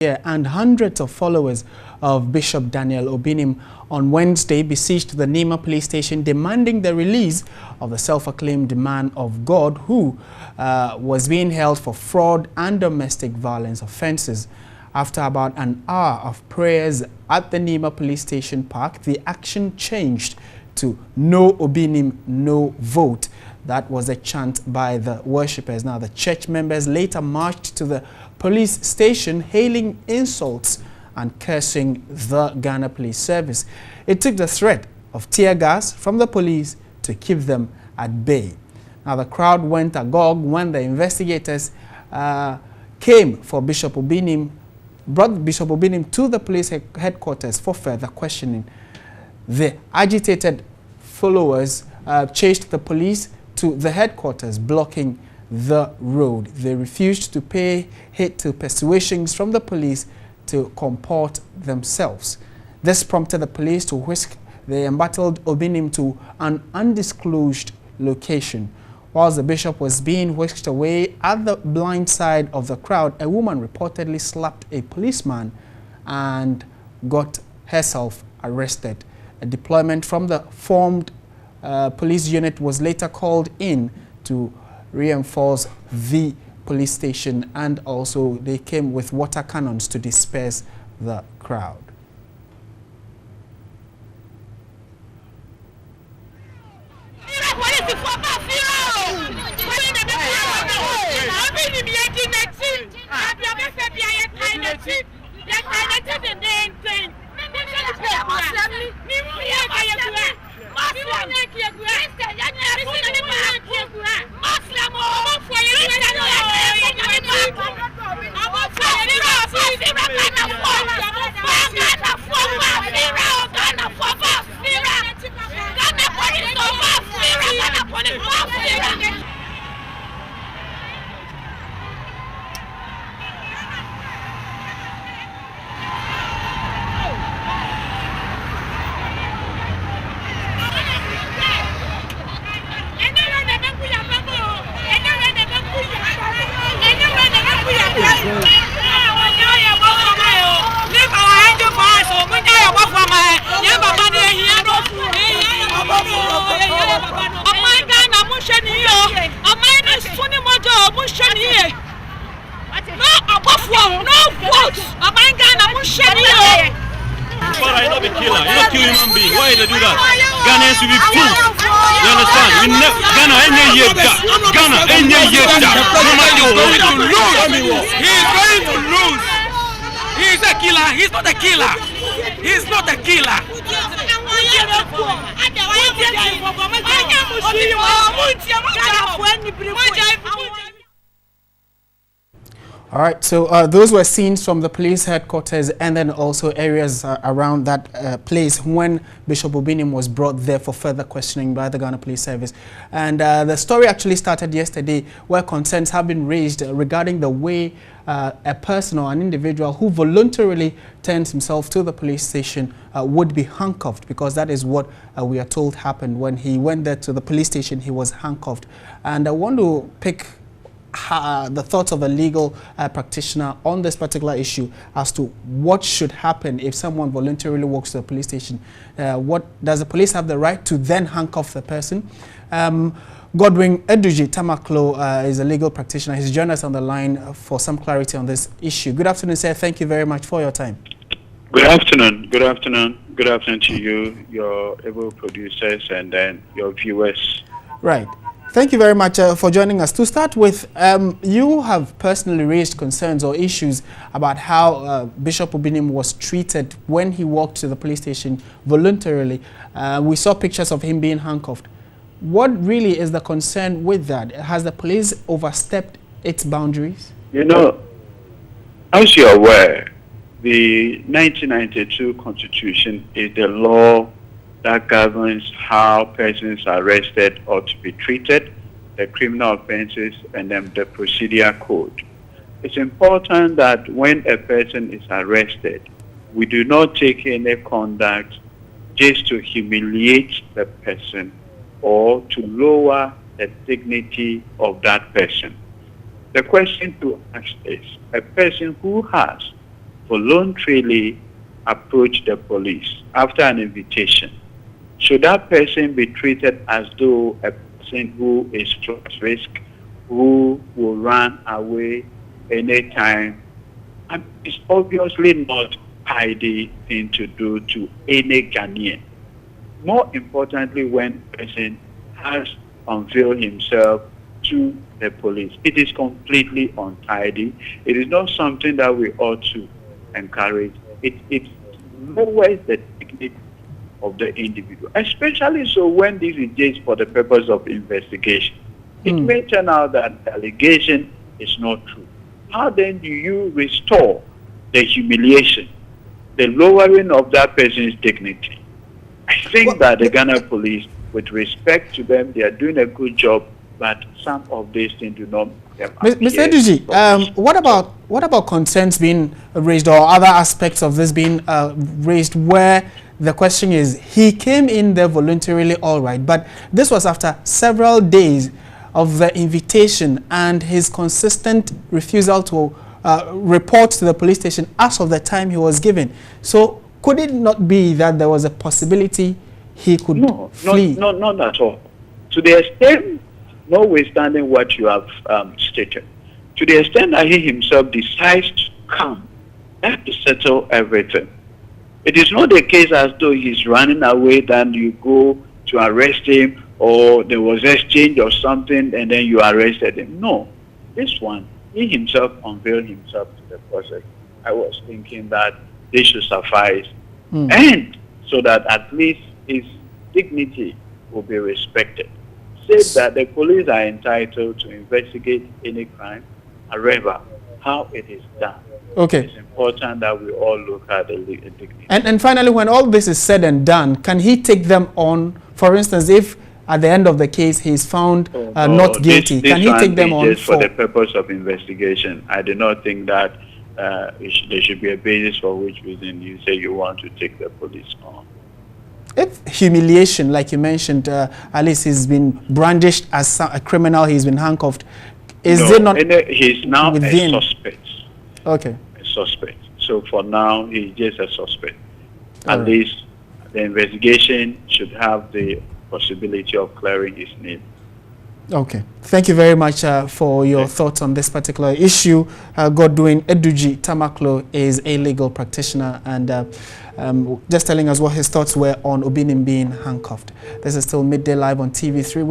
And hundreds of followers of Bishop Daniel Obinim on Wednesday besieged the Nima police station demanding the release of the self-acclaimed man of God who was being held for fraud and domestic violence offenses. After about an hour of prayers at the Nima police station park, the action changed to "No Obinim, no vote." That was a chant by the worshippers. Now, the church members later marched to the police station, hailing insults and cursing the Ghana Police Service. It took the threat of tear gas from the police to keep them at bay. Now, the crowd went agog when the investigators came for Bishop Obinim, brought Bishop Obinim to the police headquarters for further questioning. The agitated followers chased the police to the headquarters, blocking the road. They refused to pay heed to persuasions from the police to comport themselves. This prompted the police to whisk the embattled Obinim to an undisclosed location. Whilst the bishop was being whisked away, at the blind side of the crowd, a woman reportedly slapped a policeman and got herself arrested. A deployment from the formed police unit was later called in to reinforce the police station, and also they came with water cannons to disperse the crowd. You're not the killer. You're not killing human being. Why did they do that? Ghanaians will be fooled. You understand? Ghana ain't yet that. Ghana ain't yet that. He's going to lose. He's a killer. He's not a killer. He's not a killer. All right, so those were scenes from the police headquarters and then also areas around that place when Bishop Obinim was brought there for further questioning by the Ghana Police Service. And the story actually started yesterday, where concerns have been raised regarding the way a person or an individual who voluntarily turns himself to the police station would be handcuffed, because that is what we are told happened. When he went there to the police station, he was handcuffed. And I want to pick the thoughts of a legal practitioner on this particular issue as to what should happen if someone voluntarily walks to the police station. What does the police have the right to then handcuff the person? Godwin Eduji Tamaklo is a legal practitioner. He's joined us on the line for some clarity on this issue. Good afternoon, sir. Thank you very much for your time. Good afternoon. Good afternoon. Good afternoon to you, your able producers, and then your viewers. Right. Thank you very much for joining us. To start with, you have personally raised concerns or issues about how Bishop Obinim was treated when he walked to the police station voluntarily. We saw pictures of him being handcuffed. What really is the concern with that? Has the police overstepped its boundaries? You know, as you're aware, the 1992 Constitution is the law that governs how persons are arrested or to be treated, the criminal offenses, and then the procedure code. It's important that when a person is arrested, we do not take any conduct just to humiliate the person or to lower the dignity of that person. The question to ask is, a person who has voluntarily approach the police after an invitation, should that person be treated as though a person who is at risk, who will run away anytime? And it's obviously not tidy thing to do to any Ghanaian. More importantly, when a person has unveiled himself to the police, it is completely untidy. It is not something that we ought to encourage. It lowers the dignity of the individual, especially so when this is just for the purpose of investigation. It may turn out that the allegation is not true. How then do you restore the humiliation, the lowering of that person's dignity? I think that the Ghana police, with respect to them, they are doing a good job, but some of these things do not. Mr. Eduji, what about concerns being raised or other aspects of this being raised where the question is, he came in there voluntarily, all right, but this was after several days of the invitation and his consistent refusal to report to the police station as of the time he was given. So could it not be that there was a possibility he could flee? No, not at all. To the extent, notwithstanding what you have stated, to the extent that he himself decides to come, that to settle everything. It is not the case as though he's running away, then you go to arrest him, or there was exchange or something, and then you arrested him. No, this one, he himself unveiled himself to the process. I was thinking that this should suffice, and so that at least his dignity will be respected. Say that the police are entitled to investigate any crime, however, how it is done. Okay. It's important that we all look at the dignity. And finally, when all this is said and done, can he take them on? For instance, if at the end of the case he is found not guilty, can he take them on just for the purpose of investigation? I do not think that there should be a basis for which reason you say you want to take the police on. If humiliation, like you mentioned, at least he's been brandished as a criminal, he's been handcuffed, it not he's now within? A suspect. Okay. A suspect. So for now, he's just a suspect. At least the investigation should have the possibility of clearing his name. Okay. Thank you very much for your thoughts on this particular issue. Godwin Eduji Tamaklo is a legal practitioner and just telling us what his thoughts were on Obinim being handcuffed. This is still Midday Live on TV3.